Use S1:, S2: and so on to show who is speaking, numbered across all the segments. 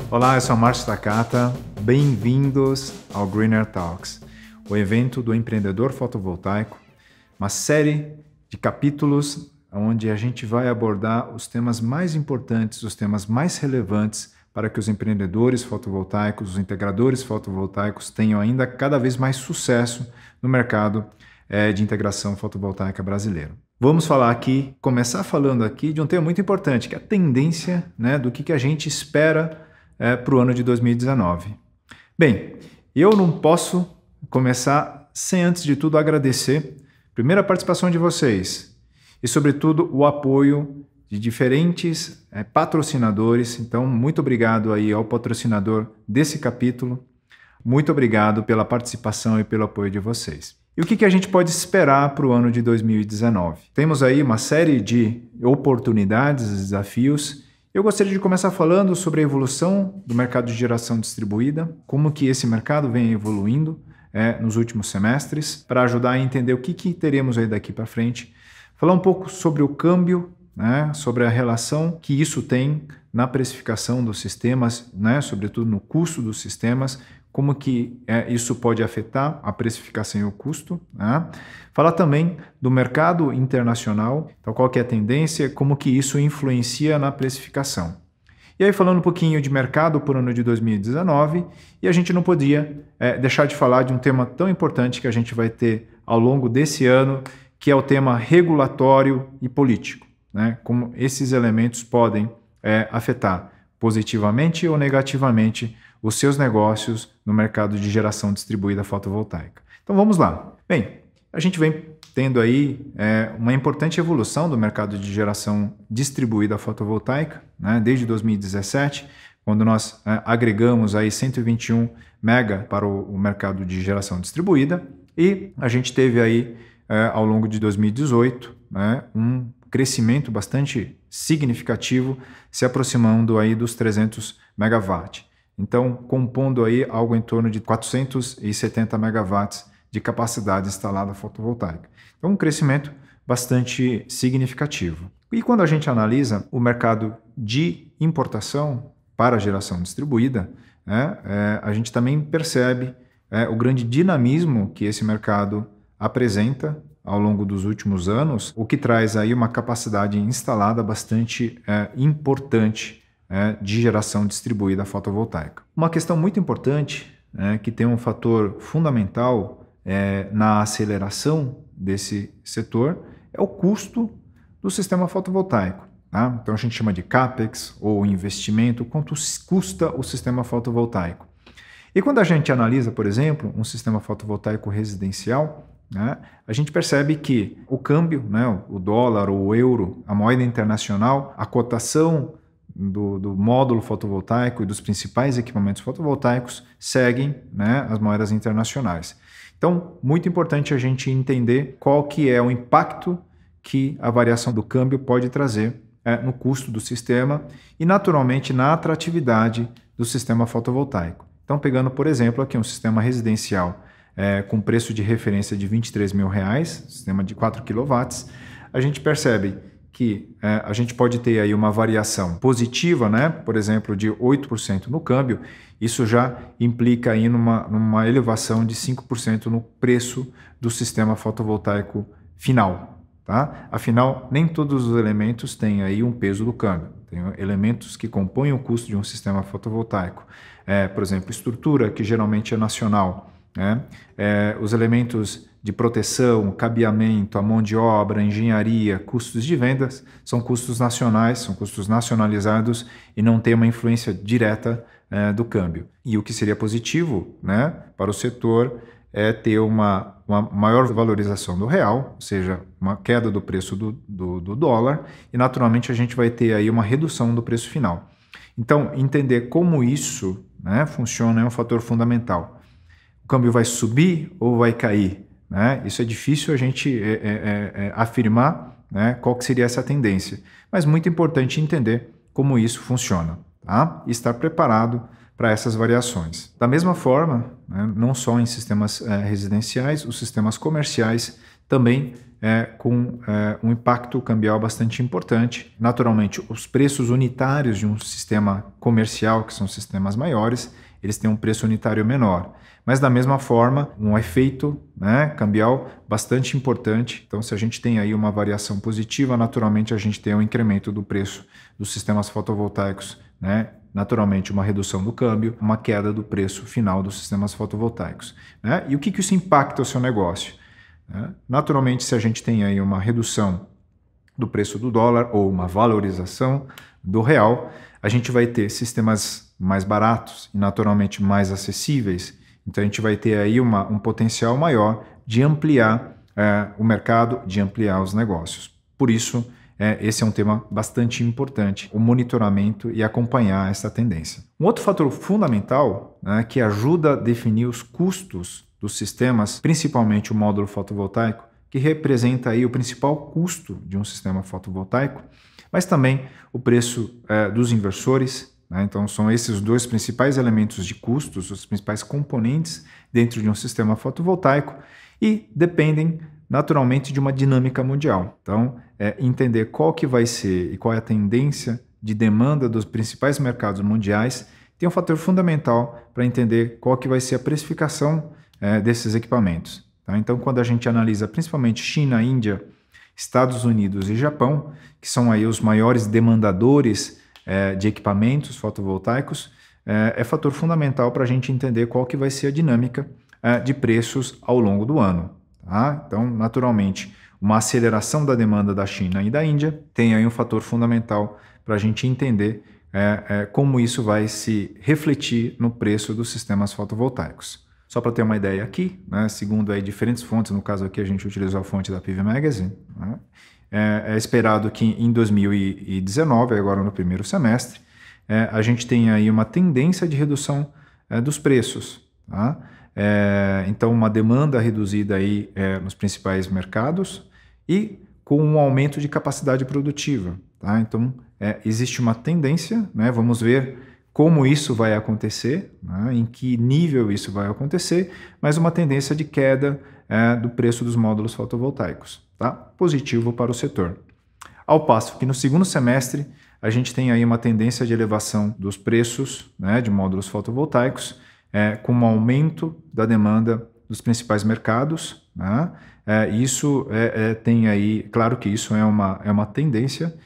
S1: Olá, eu sou Márcio Takata, bem-vindos ao Greener Talks, o evento do empreendedor fotovoltaico, uma série de capítulos onde a gente vai abordar os temas mais importantes, os temas mais relevantes para que os empreendedores fotovoltaicos, os integradores fotovoltaicos tenham ainda cada vez mais sucesso no mercado de integração fotovoltaica brasileiro. Vamos começar falando aqui de um tema muito importante, que é a tendência, do que a gente espera para o ano de 2019. Bem, eu não posso começar sem, antes de tudo, agradecer, primeiro, a participação de vocês e, sobretudo, o apoio de diferentes patrocinadores. Então, muito obrigado aí ao patrocinador desse capítulo. Muito obrigado pela participação e pelo apoio de vocês. E o que a gente pode esperar para o ano de 2019? Temos aí uma série de oportunidades, desafios. Eu gostaria de começar falando sobre a evolução do mercado de geração distribuída, como que esse mercado vem evoluindo nos últimos semestres, para ajudar a entender o que teremos aí daqui para frente. Falar um pouco sobre o câmbio, sobre a relação que isso tem na precificação dos sistemas, sobretudo no custo dos sistemas, como que isso pode afetar a precificação e o custo. Falar também do mercado internacional, então qual que é a tendência, como que isso influencia na precificação. E aí falando um pouquinho de mercado por ano de 2019, e a gente não podia deixar de falar de um tema tão importante que a gente vai ter ao longo desse ano, que é o tema regulatório e político, como esses elementos podem afetar positivamente ou negativamente os seus negócios no mercado de geração distribuída fotovoltaica. Então vamos lá. Bem, a gente vem tendo aí uma importante evolução do mercado de geração distribuída fotovoltaica, desde 2017, quando nós agregamos aí 121 mega para o mercado de geração distribuída, e a gente teve aí ao longo de 2018 um crescimento bastante significativo, se aproximando aí dos 300 megawatts. Então, compondo aí algo em torno de 470 megawatts de capacidade instalada fotovoltaica. Então, um crescimento bastante significativo. E quando a gente analisa o mercado de importação para a geração distribuída, a gente também percebe o grande dinamismo que esse mercado apresenta ao longo dos últimos anos, o que traz aí uma capacidade instalada bastante importante de geração distribuída fotovoltaica. Uma questão muito importante, que tem um fator fundamental na aceleração desse setor, é o custo do sistema fotovoltaico. Então a gente chama de CAPEX ou investimento, quanto custa o sistema fotovoltaico. E quando a gente analisa, por exemplo, um sistema fotovoltaico residencial, a gente percebe que o câmbio, o dólar ou o euro, a moeda internacional, a cotação do módulo fotovoltaico e dos principais equipamentos fotovoltaicos seguem as moedas internacionais. Então, muito importante a gente entender qual que é o impacto que a variação do câmbio pode trazer no custo do sistema e, naturalmente, na atratividade do sistema fotovoltaico. Então, pegando, por exemplo, aqui um sistema residencial com preço de referência de R$23 mil, sistema de 4 kW, a gente percebe que a gente pode ter aí uma variação positiva, por exemplo, de 8% no câmbio. Isso já implica aí numa elevação de 5% no preço do sistema fotovoltaico final. Afinal, nem todos os elementos têm aí um peso do câmbio. Tem elementos que compõem o custo de um sistema fotovoltaico. Por exemplo, estrutura, que geralmente é nacional. Os elementos de proteção, cabeamento, a mão de obra, engenharia, custos de vendas são custos nacionais, são custos nacionalizados e não tem uma influência direta do câmbio. E o que seria positivo para o setor é ter uma maior valorização do real, ou seja, uma queda do preço do dólar, e naturalmente a gente vai ter aí uma redução do preço final. Então, entender como isso funciona é um fator fundamental. O câmbio vai subir ou vai cair? Isso é difícil a gente afirmar qual que seria essa tendência, mas muito importante entender como isso funciona, e estar preparado para essas variações. Da mesma forma, não só em sistemas residenciais, os sistemas comerciais também com um impacto cambial bastante importante. Naturalmente, os preços unitários de um sistema comercial, que são sistemas maiores, eles têm um preço unitário menor. Mas, da mesma forma, um efeito, né, cambial bastante importante. Então, se a gente tem aí uma variação positiva, naturalmente a gente tem um incremento do preço dos sistemas fotovoltaicos, né? Naturalmente, uma redução do câmbio, uma queda do preço final dos sistemas fotovoltaicos, né? E o que isso impacta o seu negócio? Naturalmente, se a gente tem aí uma redução do preço do dólar ou uma valorização do real, a gente vai ter sistemas mais baratos e naturalmente mais acessíveis. Então, a gente vai ter aí um potencial maior de ampliar o mercado, de ampliar os negócios. Por isso, esse é um tema bastante importante, o monitoramento e acompanhar essa tendência. Um outro fator fundamental, né, que ajuda a definir os custos dos sistemas, principalmente o módulo fotovoltaico, que representa aí o principal custo de um sistema fotovoltaico, mas também o preço dos inversores, né? Então, são esses dois principais elementos de custos, os principais componentes dentro de um sistema fotovoltaico e dependem naturalmente de uma dinâmica mundial. Então, entender qual que vai ser e qual é a tendência de demanda dos principais mercados mundiais tem um fator fundamental para entender qual que vai ser a precificação desses equipamentos. Tá? Então, quando a gente analisa principalmente China, Índia, Estados Unidos e Japão, que são aí os maiores demandadores de equipamentos fotovoltaicos, é fator fundamental para a gente entender qual que vai ser a dinâmica de preços ao longo do ano. Tá? Então, naturalmente, uma aceleração da demanda da China e da Índia tem aí um fator fundamental para a gente entender como isso vai se refletir no preço dos sistemas fotovoltaicos. Só para ter uma ideia aqui, né, segundo aí diferentes fontes, no caso aqui a gente utilizou a fonte da PV Magazine, né, é esperado que em 2019, agora no primeiro semestre, a gente tenha aí uma tendência de redução dos preços. Tá? Então, uma demanda reduzida aí nos principais mercados e com um aumento de capacidade produtiva. Tá? Então, existe uma tendência, né, vamos ver como isso vai acontecer, né, em que nível isso vai acontecer, mas uma tendência de queda do preço dos módulos fotovoltaicos. Tá? Positivo para o setor. Ao passo que no segundo semestre a gente tem aí uma tendência de elevação dos preços, né, de módulos fotovoltaicos, com um aumento da demanda dos principais mercados. Né? Isso tem aí, claro que isso é uma tendência,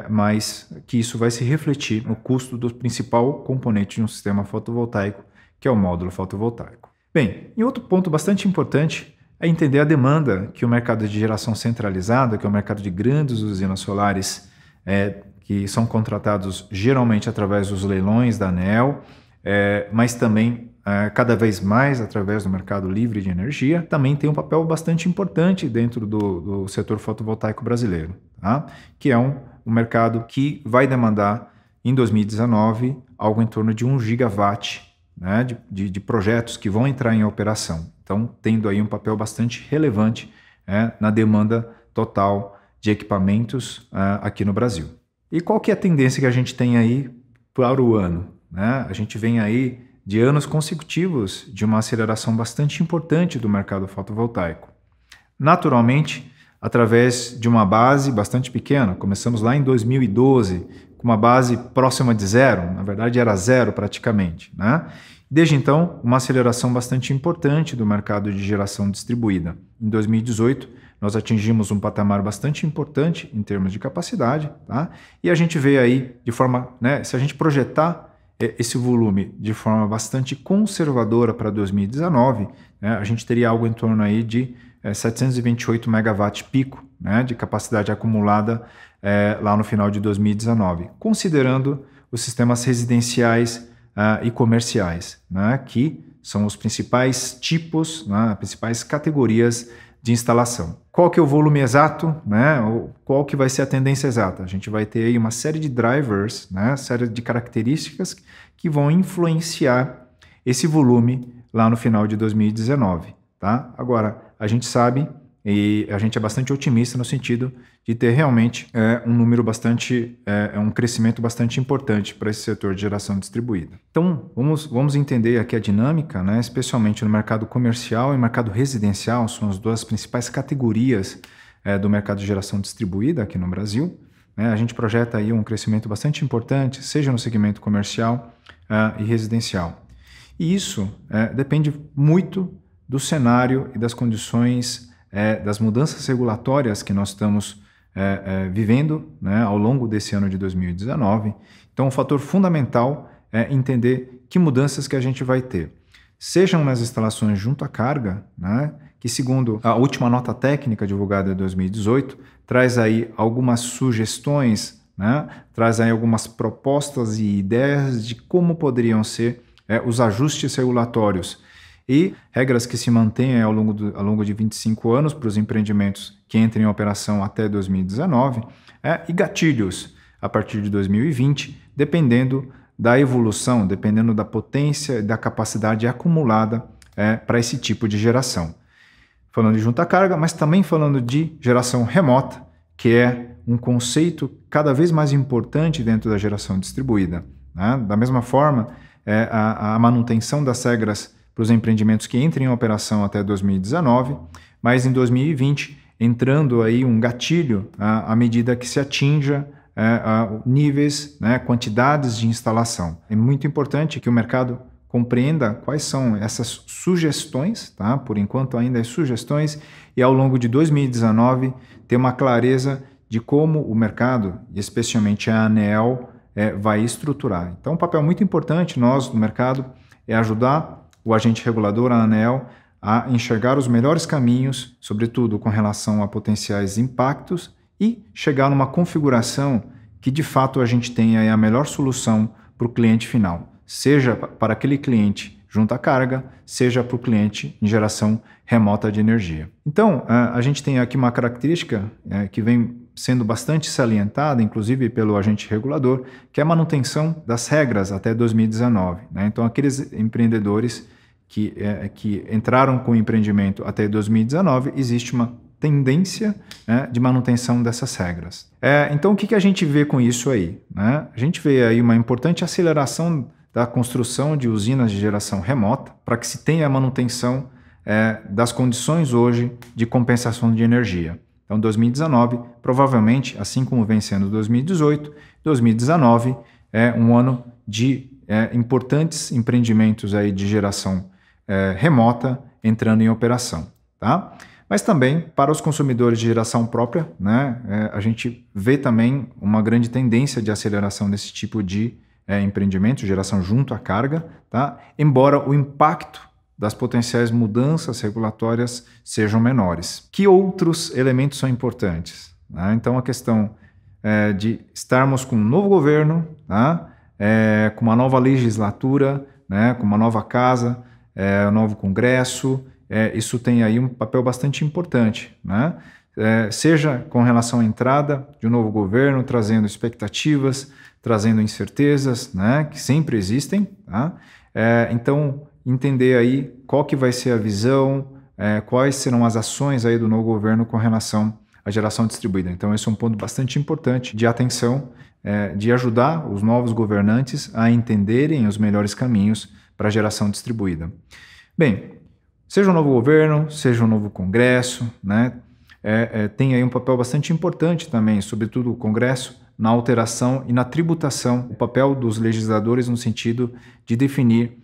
S1: mas que isso vai se refletir no custo do principal componente de um sistema fotovoltaico, que é o módulo fotovoltaico. Bem, e outro ponto bastante importante é entender a demanda que o mercado de geração centralizada, que é o mercado de grandes usinas solares, que são contratados geralmente através dos leilões da ANEEL, mas também cada vez mais através do mercado livre de energia, também tem um papel bastante importante dentro do setor fotovoltaico brasileiro, tá? Que é um mercado que vai demandar, em 2019, algo em torno de 1 gigawatt, né, de projetos que vão entrar em operação. Então, tendo aí um papel bastante relevante na demanda total de equipamentos aqui no Brasil. E qual que é a tendência que a gente tem aí para o ano? Né? A gente vem aí de anos consecutivos de uma aceleração bastante importante do mercado fotovoltaico. Naturalmente, através de uma base bastante pequena, começamos lá em 2012, com uma base próxima de zero, na verdade era zero praticamente, né? Desde então, uma aceleração bastante importante do mercado de geração distribuída. Em 2018, nós atingimos um patamar bastante importante em termos de capacidade, tá? E a gente vê aí de forma, né, se a gente projetar esse volume de forma bastante conservadora para 2019, né, a gente teria algo em torno aí de 728 megawatt pico, né, de capacidade acumulada lá no final de 2019, considerando os sistemas residenciais e comerciais, né, que são os principais tipos, né, as principais categorias de instalação. Qual que é o volume exato, né? Qual que vai ser a tendência exata? A gente vai ter aí uma série de drivers, né? Série de características que vão influenciar esse volume lá no final de 2019. Tá? Agora, a gente sabe E a gente é bastante otimista no sentido de ter realmente um número bastante, um crescimento bastante importante para esse setor de geração distribuída. Então, vamos entender aqui a dinâmica, né, especialmente no mercado comercial e mercado residencial, são as duas principais categorias do mercado de geração distribuída aqui no Brasil. A gente projeta aí um crescimento bastante importante, seja no segmento comercial e residencial. E isso depende muito do cenário e das condições das mudanças regulatórias que nós estamos vivendo, né, ao longo desse ano de 2019. Então, um fator fundamental é entender que mudanças que a gente vai ter. Sejam nas instalações junto à carga, né, que segundo a última nota técnica divulgada em 2018, traz aí algumas sugestões, né, traz aí algumas propostas e ideias de como poderiam ser os ajustes regulatórios e regras que se mantêm ao longo de 25 anos para os empreendimentos que entrem em operação até 2019 e gatilhos a partir de 2020, dependendo da evolução, dependendo da potência e da capacidade acumulada para esse tipo de geração. Falando de junta carga, mas também falando de geração remota, que é um conceito cada vez mais importante dentro da geração distribuída, né? Da mesma forma, a manutenção das regras para os empreendimentos que entrem em operação até 2019, mas em 2020 entrando aí um gatilho à medida que se atinja níveis, né, quantidades de instalação. É muito importante que o mercado compreenda quais são essas sugestões, tá? Por enquanto ainda é sugestões, e ao longo de 2019 ter uma clareza de como o mercado, e especialmente a ANEEL, vai estruturar. Então, um papel muito importante nós no mercado é ajudar o agente regulador, a ANEEL, a enxergar os melhores caminhos, sobretudo com relação a potenciais impactos, e chegar numa configuração que de fato a gente tenha a melhor solução para o cliente final, seja para aquele cliente junto à carga, seja para o cliente em geração remota de energia. Então, a gente tem aqui uma característica que vem sendo bastante salientada, inclusive pelo agente regulador, que é a manutenção das regras até 2019. Né? Então, aqueles empreendedores que entraram com o empreendimento até 2019, existe uma tendência de manutenção dessas regras. Então, o que a gente vê com isso aí? Né? A gente vê aí uma importante aceleração da construção de usinas de geração remota para que se tenha a manutenção das condições hoje de compensação de energia. Então, 2019, provavelmente, assim como vem sendo 2018, 2019 é um ano de importantes empreendimentos aí de geração remota entrando em operação, tá? Mas também para os consumidores de geração própria, né, a gente vê também uma grande tendência de aceleração desse tipo de empreendimento, geração junto à carga, tá? Embora o impacto das potenciais mudanças regulatórias sejam menores. Que outros elementos são importantes? Né? Então, a questão de estarmos com um novo governo, tá? Com uma nova legislatura, né? Com uma nova casa, um novo Congresso, isso tem aí um papel bastante importante, né? Seja com relação à entrada de um novo governo, trazendo expectativas, trazendo incertezas, né? Que sempre existem, tá? Então, entender aí qual que vai ser a visão, quais serão as ações aí do novo governo com relação à geração distribuída. Então, esse é um ponto bastante importante de atenção, de ajudar os novos governantes a entenderem os melhores caminhos para a geração distribuída. Bem, seja um novo governo, seja um novo Congresso, né, tem aí um papel bastante importante também, sobretudo o Congresso, na alteração e na tributação, o papel dos legisladores no sentido de definir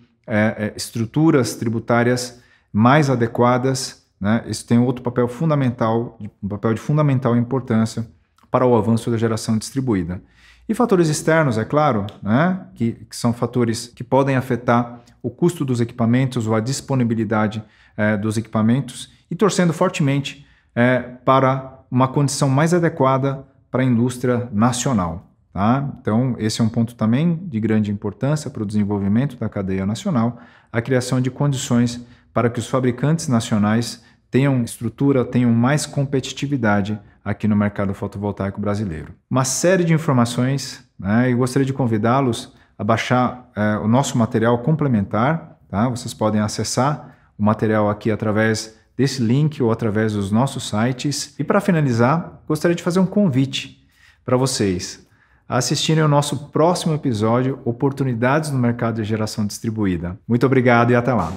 S1: estruturas tributárias mais adequadas, né? Isso tem outro papel fundamental, um papel de fundamental importância para o avanço da geração distribuída. E fatores externos, é claro, né? que são fatores que podem afetar o custo dos equipamentos ou a disponibilidade dos equipamentos e torcendo fortemente para uma condição mais adequada para a indústria nacional. Tá? Então, esse é um ponto também de grande importância para o desenvolvimento da cadeia nacional, a criação de condições para que os fabricantes nacionais tenham estrutura, tenham mais competitividade aqui no mercado fotovoltaico brasileiro. Uma série de informações, né? E gostaria de convidá-los a baixar o nosso material complementar. Tá? Vocês podem acessar o material aqui através desse link ou através dos nossos sites. E para finalizar, gostaria de fazer um convite para vocês a assistirem ao nosso próximo episódio, Oportunidades no Mercado de Geração Distribuída. Muito obrigado e até lá!